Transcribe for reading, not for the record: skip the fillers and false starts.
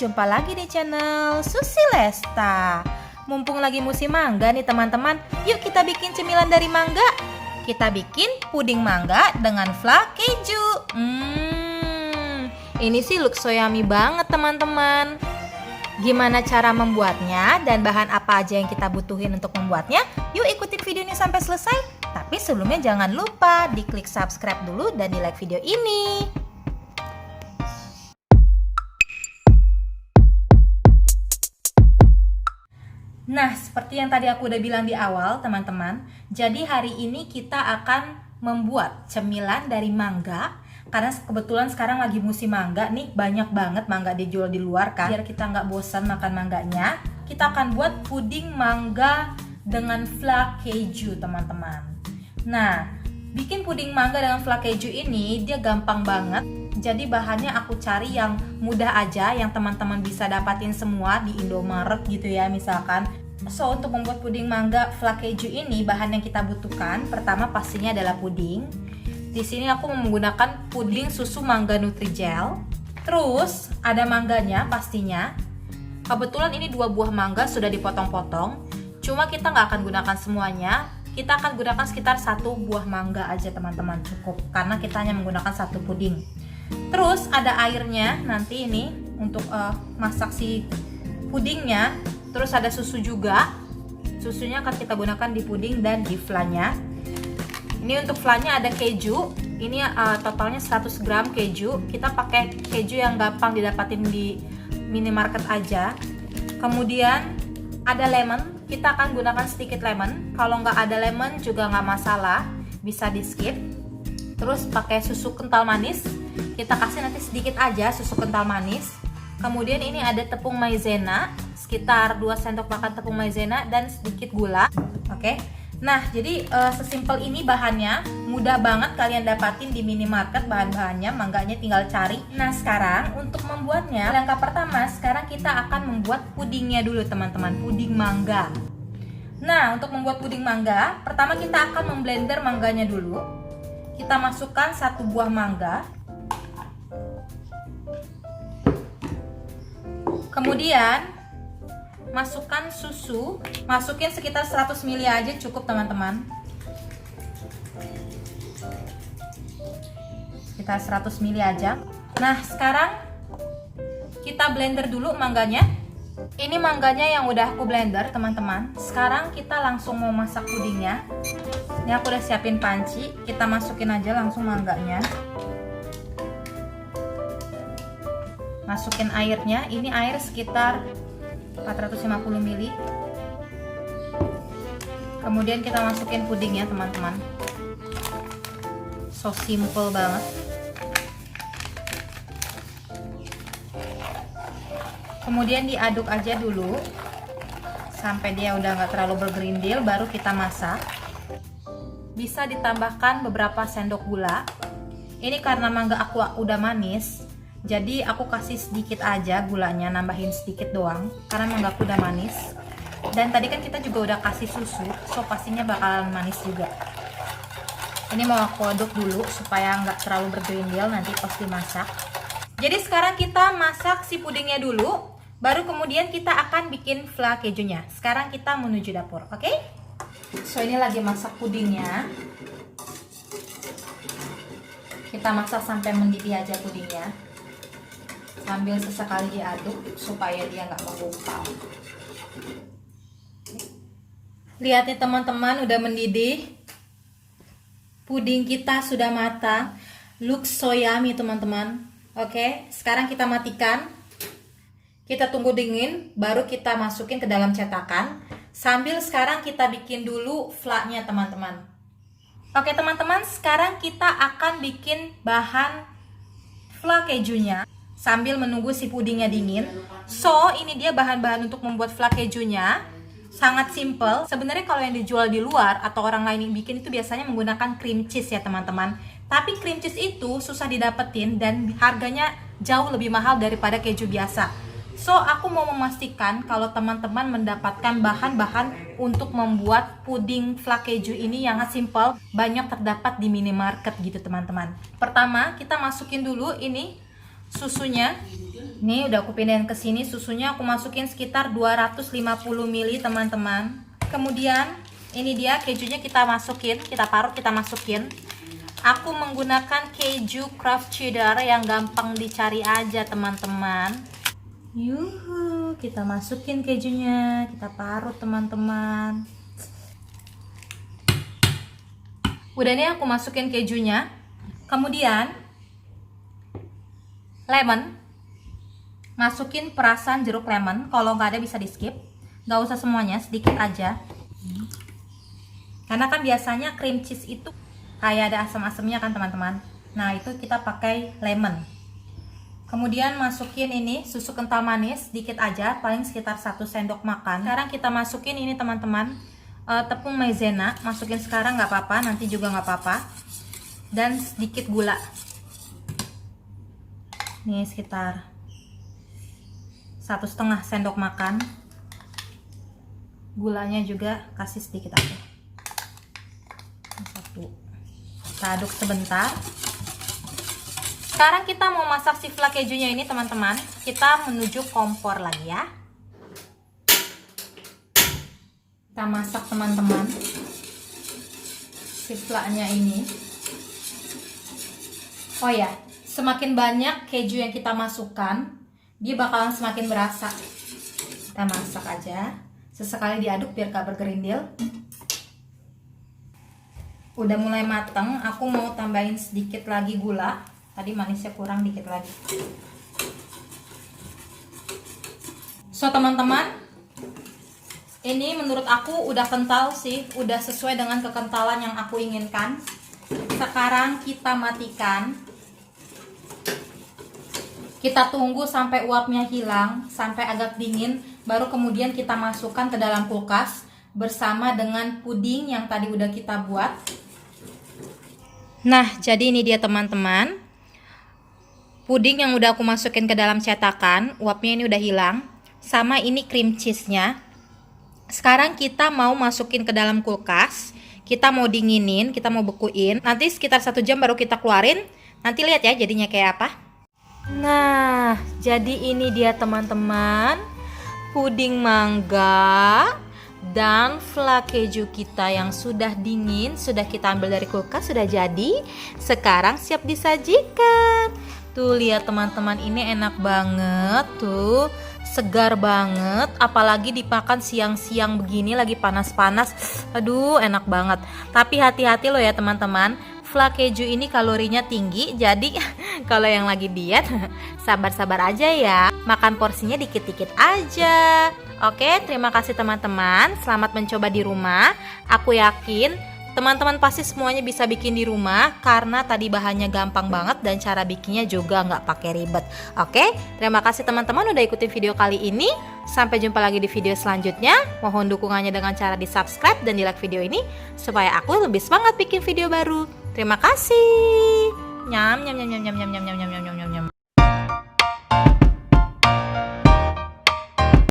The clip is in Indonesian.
jumpa lagi di channel Susi Lesta. Mumpung lagi musim mangga nih teman-teman, yuk kita bikin cemilan dari mangga. Kita bikin puding mangga dengan flan keju. Ini sih look so yummy banget teman-teman. Gimana cara membuatnya dan bahan apa aja yang kita butuhin untuk membuatnya? Yuk ikutin video ini sampai selesai. Tapi sebelumnya jangan lupa diklik subscribe dulu dan di like video ini. Nah, seperti yang tadi aku udah bilang di awal, teman-teman. Jadi hari ini kita akan membuat cemilan dari mangga. Karena kebetulan sekarang lagi musim mangga nih, banyak banget mangga dijual di luar kan. Biar kita nggak bosan makan mangganya, kita akan buat puding mangga dengan flan keju, teman-teman. Nah, bikin puding mangga dengan flan keju ini dia gampang banget. Jadi bahannya aku cari yang mudah aja, yang teman-teman bisa dapatin semua di Indomaret gitu ya misalkan. So untuk membuat puding mangga flan keju ini, bahan yang kita butuhkan pertama pastinya adalah puding. Di sini aku menggunakan puding susu mangga Nutrijel. Terus ada mangganya pastinya. Kebetulan ini 2 buah mangga sudah dipotong-potong. Cuma kita nggak akan gunakan semuanya. Kita akan gunakan sekitar 1 buah mangga aja teman-teman, cukup. Karena kita hanya menggunakan 1 puding. Terus ada airnya nanti ini untuk masak si pudingnya. Terus ada susu juga. Susunya akan kita gunakan di puding dan di flannya. Ini untuk flannya ada keju. Ini totalnya 100 gram keju. Kita pakai keju yang gampang didapatin di minimarket aja. Kemudian ada lemon. Kita akan gunakan sedikit lemon. Kalau nggak ada lemon juga nggak masalah, bisa di skip. Terus pakai susu kental manis. Kita kasih nanti sedikit aja susu kental manis. Kemudian ini ada tepung maizena, sekitar 2 sendok makan tepung maizena dan sedikit gula. Oke. Nah, jadi sesimpel ini bahannya, mudah banget kalian dapatin di minimarket bahan-bahannya, mangganya tinggal cari. Nah, sekarang untuk membuatnya, langkah pertama sekarang kita akan membuat pudingnya dulu teman-teman, puding mangga. Nah, untuk membuat puding mangga, pertama kita akan memblender mangganya dulu. Kita masukkan 1 buah mangga. Kemudian masukkan susu, masukin sekitar 100 ml aja cukup teman-teman. Sekitar 100 ml aja. Nah, sekarang kita blender dulu mangganya. Ini mangganya yang udah aku blender teman-teman. Sekarang kita langsung mau masak pudingnya. Ini aku udah siapin panci, kita masukin aja langsung mangganya. Masukin airnya, ini air sekitar 450 ml. Kemudian kita masukin pudingnya teman-teman. So simple banget. Kemudian diaduk aja dulu sampai dia udah nggak terlalu bergerindil, baru kita masak. Bisa ditambahkan beberapa sendok gula. Ini karena mangga aku udah manis, jadi aku kasih sedikit aja gulanya, nambahin sedikit doang karena mangga aku udah manis. Dan tadi kan kita juga udah kasih susu, so pastinya bakalan manis juga. Ini mau aku aduk dulu supaya nggak terlalu bergerindil nanti pas dimasak. Jadi sekarang kita masak si pudingnya dulu, baru kemudian kita akan bikin flan kejunya. Sekarang kita menuju dapur, oke? So ini lagi masak pudingnya. Kita masak sampai mendidih aja pudingnya. Sambil sesekali diaduk supaya dia nggak menggumpal. Lihat nih teman-teman, udah mendidih. Puding kita sudah matang. Looks so yummy teman-teman. Oke, sekarang kita matikan. Kita tunggu dingin, baru kita masukin ke dalam cetakan. Sambil sekarang kita bikin dulu flannya teman-teman. Oke teman-teman, sekarang kita akan bikin bahan flan kejunya sambil menunggu si pudingnya dingin. So, ini dia bahan-bahan untuk membuat flan kejunya. Sangat simple. Sebenarnya kalau yang dijual di luar atau orang lain yang bikin itu biasanya menggunakan cream cheese ya teman-teman. Tapi cream cheese itu susah didapetin dan harganya jauh lebih mahal daripada keju biasa. So, aku mau memastikan kalau teman-teman mendapatkan bahan-bahan untuk membuat puding flan keju ini yang simple, banyak terdapat di minimarket gitu teman-teman. Pertama, kita masukin dulu ini susunya. Nih udah aku pindahin ke sini, susunya aku masukin sekitar 250 ml teman-teman. Kemudian ini dia kejunya kita masukin, kita parut, kita masukin. Aku menggunakan keju craft cheddar yang gampang dicari aja teman-teman. Yuhu, kita masukin kejunya, kita parut teman-teman. Udah nih aku masukin kejunya. Kemudian lemon. Masukin perasan jeruk lemon, kalau nggak ada bisa di skip, nggak usah semuanya, sedikit aja. Karena kan biasanya cream cheese itu kayak ada asam-asamnya kan teman-teman. Nah itu kita pakai lemon. Kemudian masukin ini susu kental manis, sedikit aja, paling sekitar 1 sendok makan. Sekarang kita masukin ini teman-teman, tepung maizena, masukin sekarang nggak apa-apa, nanti juga nggak apa-apa. Dan sedikit gula. Nih sekitar 1,5 sendok makan. Gulanya juga kasih sedikit aja. 1. Kita aduk sebentar. Sekarang kita mau masak si flan kejunya ini teman-teman. Kita menuju kompor lagi ya. Kita masak teman-teman si flannya ini. Oh ya, semakin banyak keju yang kita masukkan, dia bakalan semakin berasa. Kita masak aja, sesekali diaduk biar gak bergerindil. Udah mulai mateng, aku mau tambahin sedikit lagi gula. Tadi manisnya kurang, dikit lagi. So teman-teman, ini menurut aku udah kental sih, udah sesuai dengan kekentalan yang aku inginkan. Sekarang kita matikan. Kita tunggu sampai uapnya hilang, sampai agak dingin, baru kemudian kita masukkan ke dalam kulkas bersama dengan puding yang tadi udah kita buat. Nah, jadi ini dia teman-teman. Puding yang udah aku masukin ke dalam cetakan, uapnya ini udah hilang. Sama ini cream cheese-nya. Sekarang kita mau masukin ke dalam kulkas. Kita mau dinginin, kita mau bekuin. Nanti sekitar 1 jam baru kita keluarin. Nanti lihat ya jadinya kayak apa. Nah, jadi ini dia teman-teman, puding mangga dan flan keju kita yang sudah dingin, sudah kita ambil dari kulkas, sudah jadi. Sekarang siap disajikan. Tuh lihat teman-teman, ini enak banget tuh, segar banget, apalagi dimakan siang-siang begini lagi panas-panas. Aduh, enak banget. Tapi hati-hati loh ya teman-teman. Flan keju ini kalorinya tinggi, jadi kalau yang lagi diet sabar-sabar aja ya, makan porsinya dikit-dikit aja. Oke, terima kasih teman-teman, selamat mencoba di rumah. Aku yakin teman-teman pasti semuanya bisa bikin di rumah, karena tadi bahannya gampang banget dan cara bikinnya juga nggak pakai ribet. Oke, terima kasih teman-teman udah ikutin video kali ini. Sampai jumpa lagi di video selanjutnya. Mohon dukungannya dengan cara di subscribe dan di like video ini, supaya aku lebih semangat bikin video baru. Terima kasih. Nyam nyam nyam nyam nyam nyam nyam nyam nyam nyam nyam.